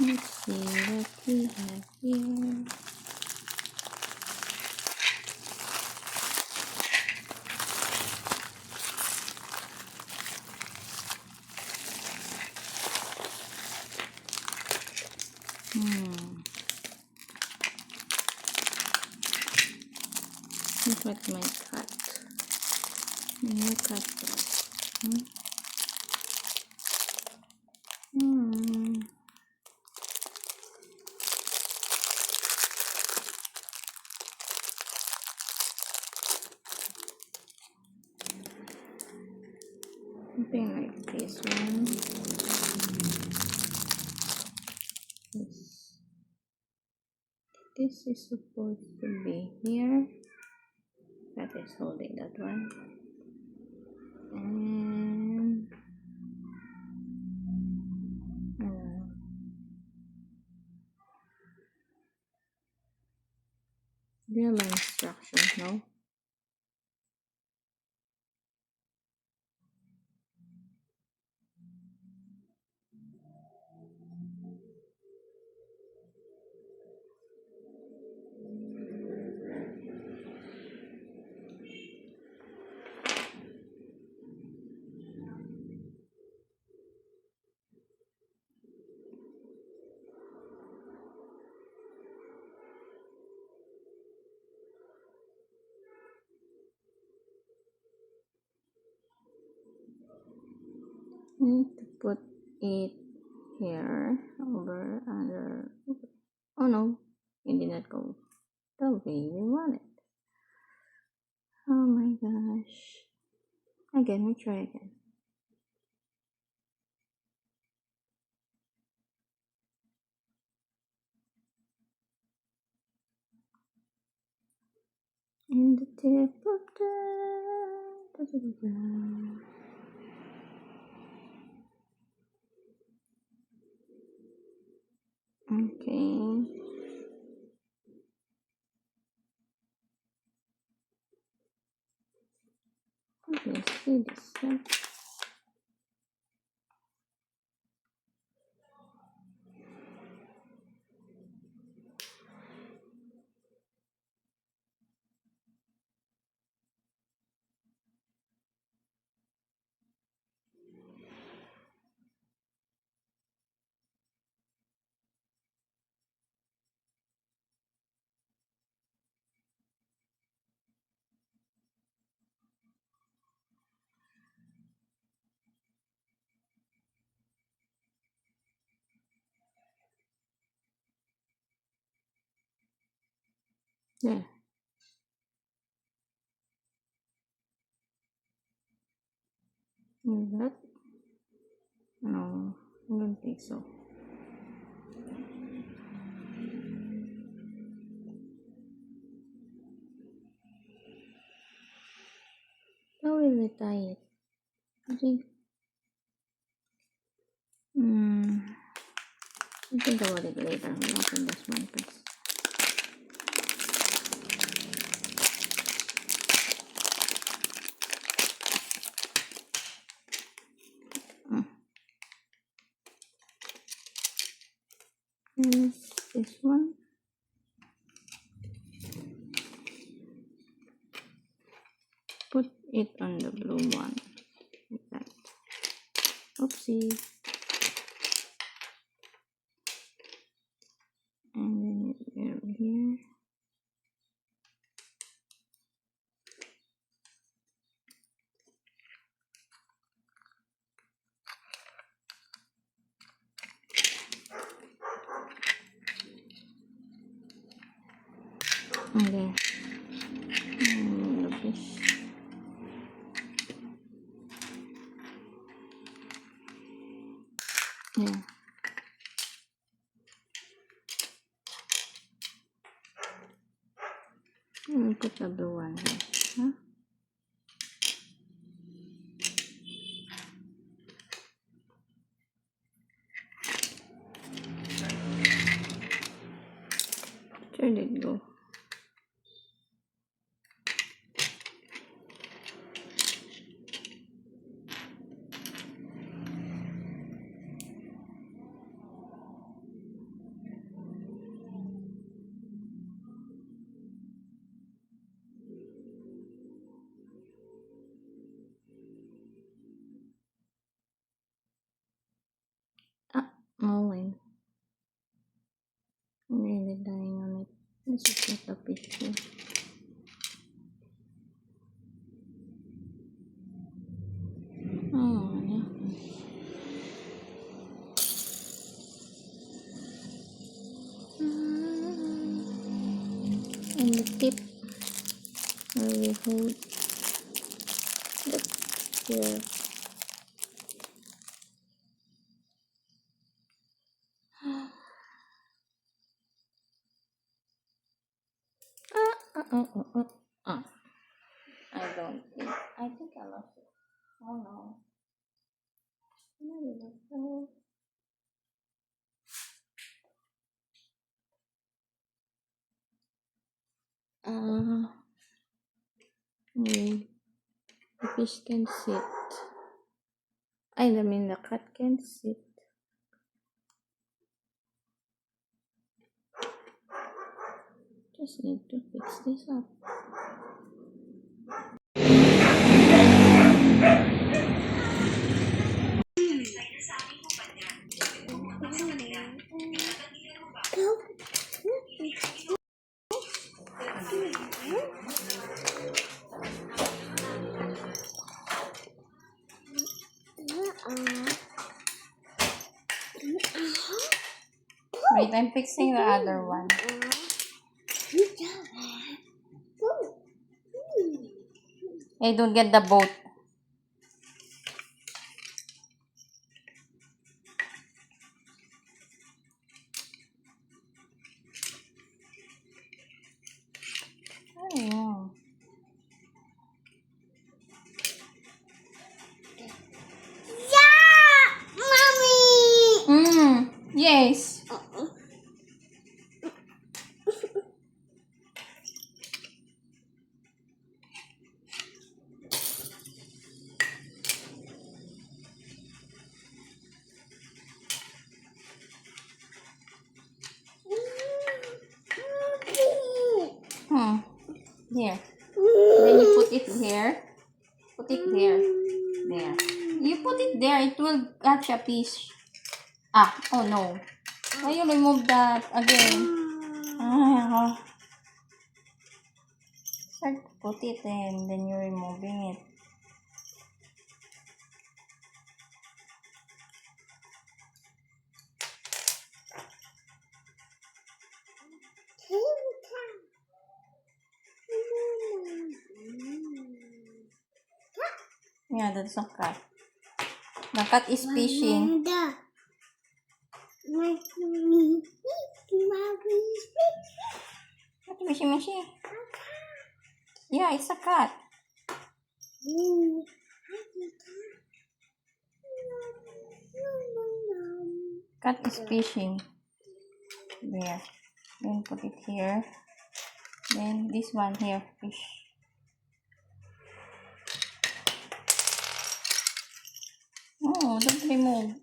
Let's see what we have here. Look at my cat. Look at this. Something like this one. This is supposed to be here. That is holding that one. And do you have my instructions? No? Need to put it here, over, under. Oh no, it did not go the way we want it. Oh my gosh. Again, we try again. And the tip of the okay. Let's see this one. Yeah. Is that? No, I don't think so. How will we tie it? I think. I'll think about it later. We'll open this one first. Here's this one. Put it on the blue one. Like that. Oopsie. And then over here. Okay. Look this. Yeah. We'll put the blue one here. Huh? Where did it go? Mullen. I'm really dying on it. This is not a picture. Oh, yeah. And the tip where we hold the here. Ah. I don't think. I think I lost it. Oh no. No. Wait. The fish can sit. I mean the cat can sit. Just need to fix this up. Wait, I'm fixing the other one. Hey, don't get the boat. Oh, Yeah, mommy. Yes. Here. Then you put it here. Put it there. There. You put it there. It will catch a fish. Ah, oh no. Why you remove that again? Ah, start to put it and then you're removing it. Yeah, that's a cat. The cat is fishing. What fishy? Yeah, it's a cat. Cat is fishing. There. Then put it here. Then this one here, fish. Oh, don't remove.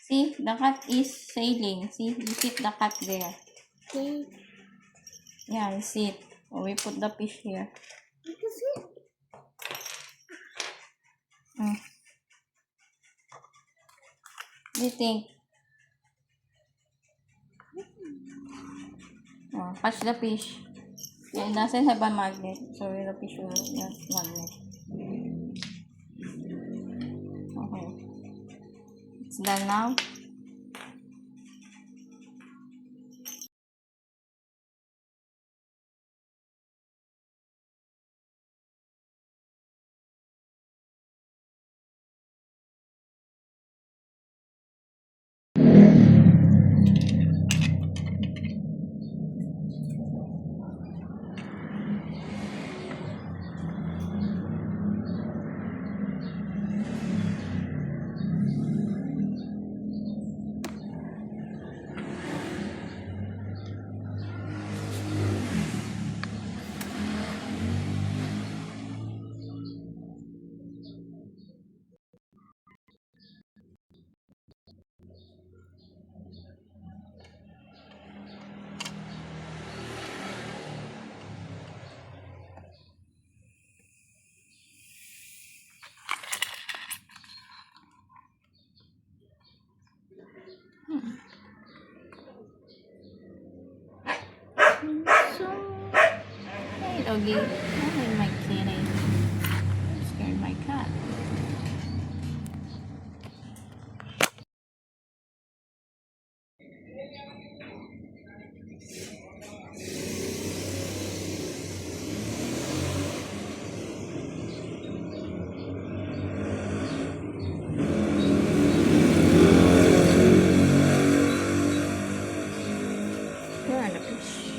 See, the cat is sailing. See, you sit the cat there. Yeah, you sit. Oh, we put the fish here. What do you think? Oh, catch the fish. Yeah, it doesn't have a magnet, so the fish will not magnet. Okay. It's done now. doggy. Oh, my kitty. Scared my cat. Where are the fish?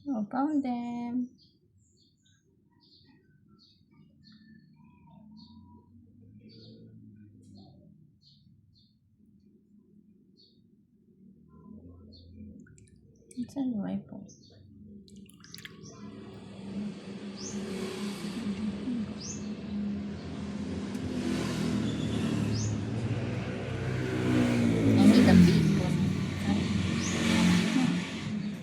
Oh, found them. It's a rifle.